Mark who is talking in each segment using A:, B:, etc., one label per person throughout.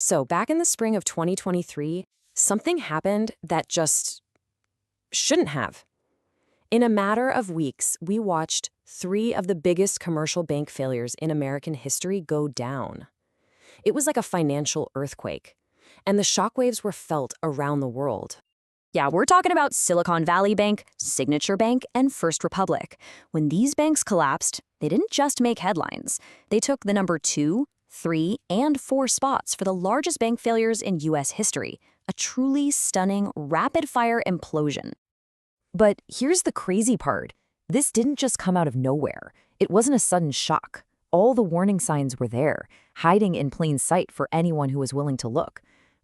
A: So, back in the spring of 2023, something happened that just shouldn't have. In a matter of weeks, we watched three of the biggest commercial bank failures in American history go down. It was like a financial earthquake, and the shockwaves were felt around the world.
B: Yeah, we're talking about Silicon Valley Bank, Signature Bank, and First Republic. When these banks collapsed, they didn't just make headlines. They took the number 2, 3, and 4 spots for the largest bank failures in U.S. history. A truly stunning, rapid-fire implosion. But here's the crazy part. This didn't just come out of nowhere. It wasn't a sudden shock. All the warning signs were there, hiding in plain sight for anyone who was willing to look.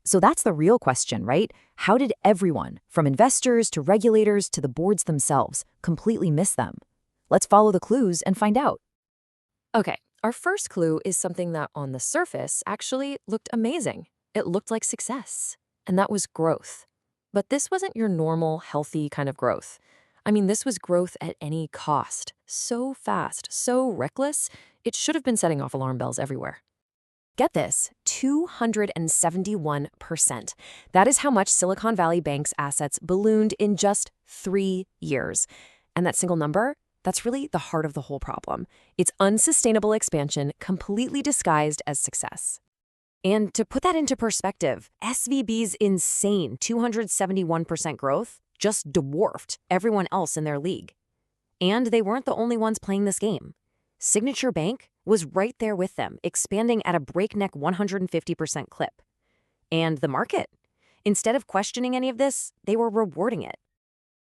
B: So that's the real question, right? How did everyone, from investors to regulators to the boards themselves, completely miss them? Let's follow the clues and find out.
A: Okay, our first clue is something that on the surface actually looked amazing. It looked like success, and that was growth. But this wasn't your normal, healthy kind of growth. I mean, this was growth at any cost. So fast, so reckless, it should have been setting off alarm bells everywhere. Get this, 271%. That is how much Silicon Valley Bank's assets ballooned in just 3 years. And that single number, that's really the heart of the whole problem. It's unsustainable expansion completely disguised as success. And to put that into perspective, SVB's insane 271% growth just dwarfed everyone else in their league. And they weren't the only ones playing this game. Signature Bank was right there with them, expanding at a breakneck 150% clip. And the market? Instead of questioning any of this, they were rewarding it.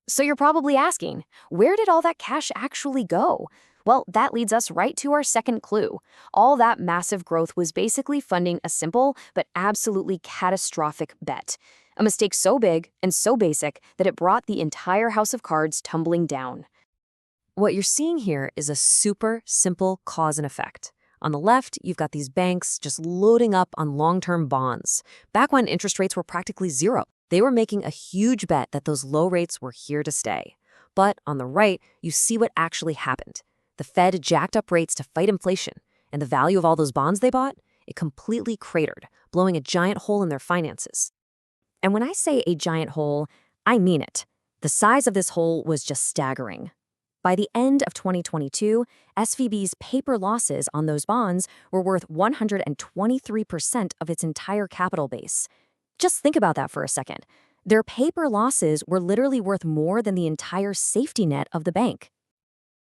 B: So you're probably asking, where did all that cash actually go? Well, that leads us right to our second clue. All that massive growth was basically funding a simple but absolutely catastrophic bet. A mistake so big and so basic that it brought the entire house of cards tumbling down.
A: What you're seeing here is a super simple cause and effect. On the left, you've got these banks just loading up on long-term bonds. Back when interest rates were practically zero, they were making a huge bet that those low rates were here to stay. But on the right, you see what actually happened. The Fed jacked up rates to fight inflation, and the value of all those bonds they bought, it completely cratered, blowing a giant hole in their finances. And when I say a giant hole, I mean it. The size of this hole was just staggering. By the end of 2022, SVB's paper losses on those bonds were worth 123% of its entire capital base. Just think about that for a second. Their paper losses were literally worth more than the entire safety net of the bank.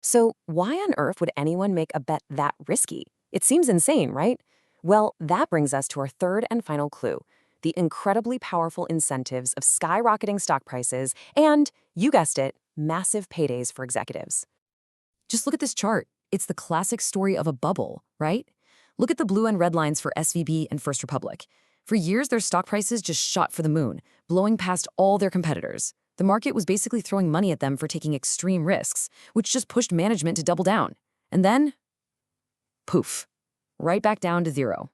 A: So why on earth would anyone make a bet that risky? It seems insane, right? Well, that brings us to our third and final clue, the incredibly powerful incentives of skyrocketing stock prices and, you guessed it, massive paydays for executives. Just look at this chart. It's the classic story of a bubble, right? Look at the blue and red lines for SVB and First Republic. For years, their stock prices just shot for the moon, blowing past all their competitors. The market was basically throwing money at them for taking extreme risks, which just pushed management to double down. And then, poof, right back down to zero.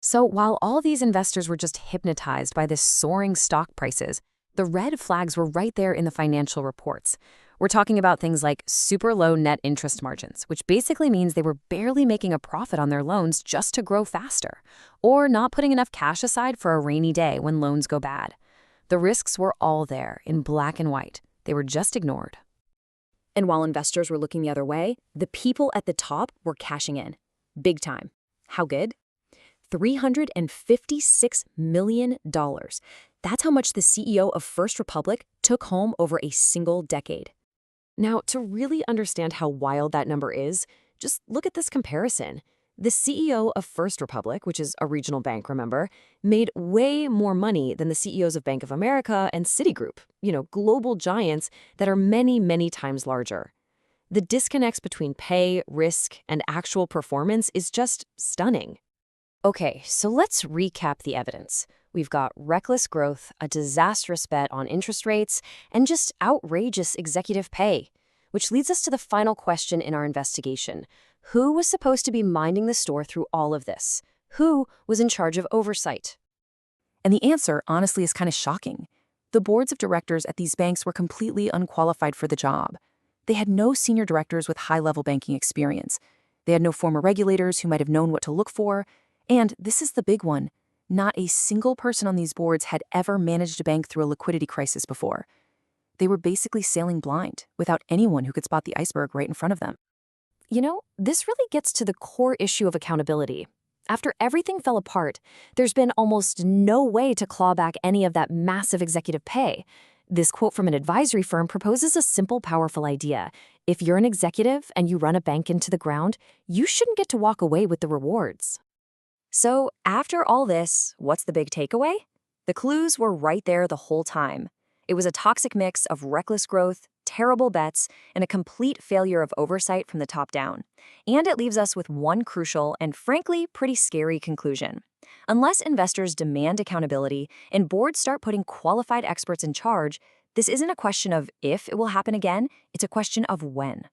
A: So while all these investors were just hypnotized by this soaring stock prices, the red flags were right there in the financial reports. We're talking about things like super low net interest margins, which basically means they were barely making a profit on their loans just to grow faster, or not putting enough cash aside for a rainy day when loans go bad. The risks were all there in black and white. They were just ignored. And while investors were looking the other way, the people at the top were cashing in. Big time. How good? $356 million. That's how much the CEO of First Republic took home over a single decade. Now, to really understand how wild that number is, just look at this comparison. The CEO of First Republic, which is a regional bank, remember, made way more money than the CEOs of Bank of America and Citigroup, global giants that are many, many times larger. The disconnects between pay, risk, and actual performance is just stunning. Okay, so let's recap the evidence. We've got reckless growth, a disastrous bet on interest rates, and just outrageous executive pay. Which leads us to the final question in our investigation. Who was supposed to be minding the store through all of this? Who was in charge of oversight? And the answer, honestly, is kind of shocking. The boards of directors at these banks were completely unqualified for the job. They had no senior directors with high-level banking experience. They had no former regulators who might have known what to look for. And this is the big one.
C: Not a single person on these boards had ever managed a bank through a liquidity crisis before. They were basically sailing blind, without anyone who could spot the iceberg right in front of them.
A: You know, this really gets to the core issue of accountability. After everything fell apart, there's been almost no way to claw back any of that massive executive pay. This quote from an advisory firm proposes a simple, powerful idea. If you're an executive and you run a bank into the ground, you shouldn't get to walk away with the rewards.
B: So, after all this, what's the big takeaway? The clues were right there the whole time. It was a toxic mix of reckless growth, terrible bets, and a complete failure of oversight from the top down. And it leaves us with one crucial and frankly pretty scary conclusion. Unless investors demand accountability and boards start putting qualified experts in charge, this isn't a question of if it will happen again, it's a question of when.